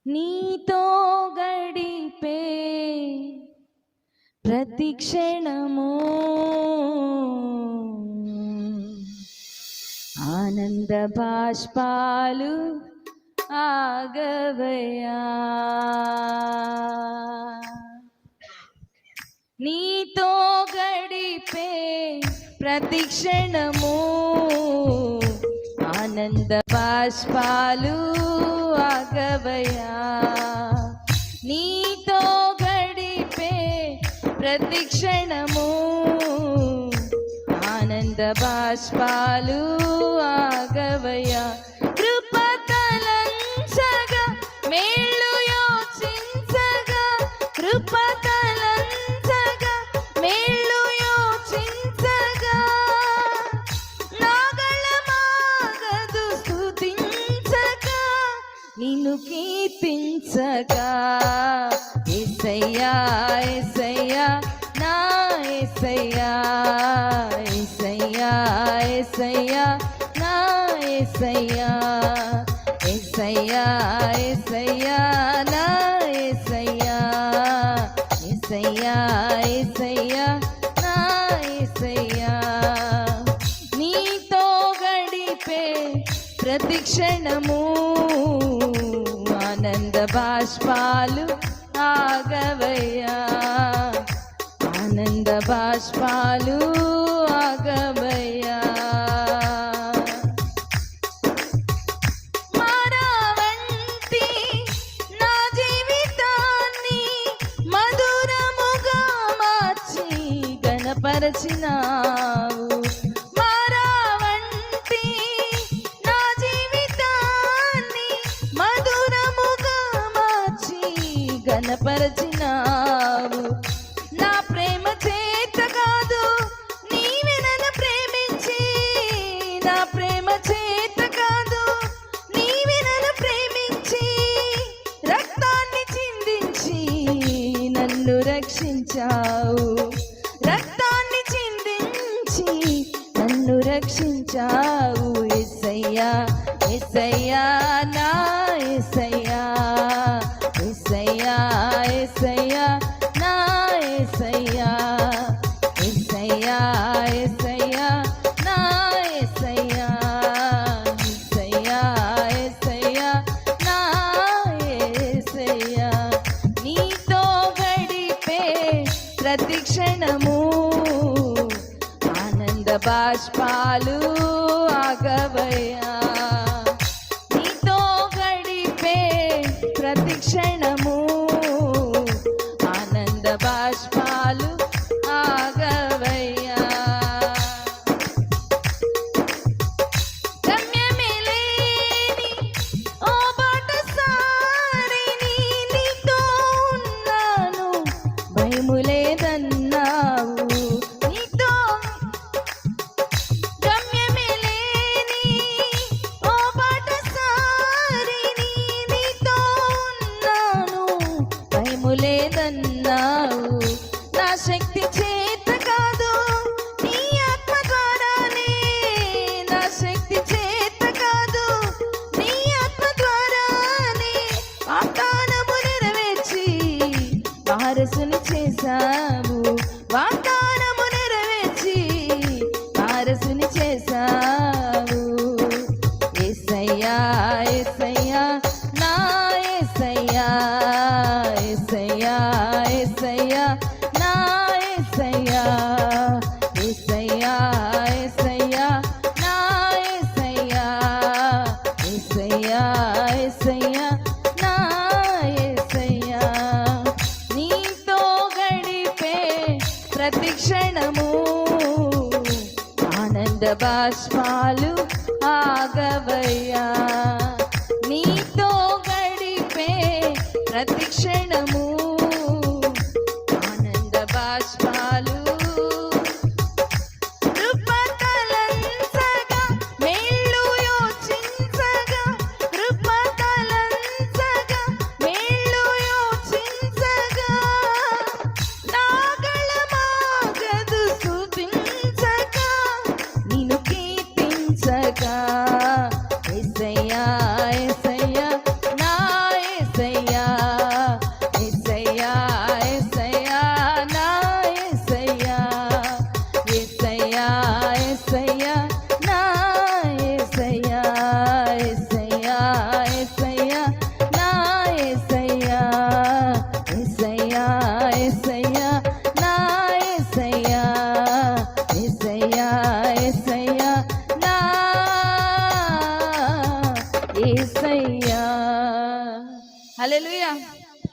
నీతో గడిపే ప్రతి క్షణము ఆనంద బాష్పాలు ఆగవయ్యా. నీతో గడిపే ప్రతి క్షణము ఆనంద బాష్పాలు ఆగవయ్యా. నీతో గడిపే ప్రతి క్షణము ఆనంద బాష్పాలు ఆగవయ్యా. కృప తలంచగా మేళ్ళు యోచించగా, కృప తలంచగా మేళ్ళు యోచించగా, నాగళమాగదు స్తుతించగా నిన్ను కీర్తించగా. యేసయ్యా యేసయ్యా నా యేసయ్యా, యేసయ్యా యేసయ్యా నా యేసయ్యా, యేసయ్యా యేసయ్యా నా యేసయ్యా, యేసయ్యా యేసయ్యా నా యేసయ్యా. నీతో గడిపే ప్రతి క్షణము ఆనంద బాష్పాలు ఆగవయ్యా. ఆనంద బాష్పాలు ఆగవయ్యా. మారావంటి నా జీవితాన్ని మధురముగా మార్చి గణపరచినావు. మారావంటి నా జీవితాన్ని మధురముగా మార్చి గణపరచినావు. నా ప్రేమ చేత కాదు నీవే నన్ను ప్రేమించి, నా ప్రేమ చేత కాదు నీవే నన్ను ప్రేమించి, రక్తాన్ని చిందించి నన్ను రక్షించావు. రక్తాన్ని చిందించి నన్ను రక్షించావు. యేసయ్యా యేసయ్యా నా యేసయ్యా, యేసయ్యా యేసయ్యా నా యేసయ్యా, యేసయ్యా యేసయ్యా నా యేసయ్యా, యేసయ్యా యేసయ్యా నా యేసయ్యా. నీతో గడిపే ప్రతి క్షణము ఆనంద బాష్పాలు ఆగవయ్యా. నీతో గడిపే ప్రతి క్షణము ఆనంద బాష్పాలు ఆగవయ్యా. గమ్యమే లేని ఓ బాటసారిని నీతో ఉన్నాను భయము లేదన్నావు. నీతో గమ్యమే లేని ఓ బాటసారిని నీతో ఉన్నాను భయము లేదన్నావు. నా శక్తి చేత కాదు నీ ఆత్మ ద్వారానే, నా శక్తి చేత కాదు నీ ఆత్మ ద్వారానే వాగ్దానము నెరవేర్చి వారసుని చేశావు. వాగ్దానము నెరవేర్చి వారసుని చేశావు. యేసయ్యా యేసయ్యా నా యేసయ్యా, యేసయ్యా యేసయ్యా నా యేసయ్యా, యేసయ్యా యేసయ్యా నా యేసయ్యా, యేసయ్యా యేసయ్యా నా యేసయ్యా. నీతో గడిపే ప్రతి క్షణము ఆనంద బాష్పాలు ఆగవయ్యా. నీతో గడిపే ప్రతి క్షణము ఆనంద బాష్పాలు. కృప తలంచగా మేళ్ళు యోచించగా, కృప తలంచగా మేళ్ళు యోచించగా, నాగళమాగదు స్తుతించగా నిన్ను కీర్తించగా. యేసయ్యా యేసయ్యా నా యేసయ్యా, హల్లెలూయా.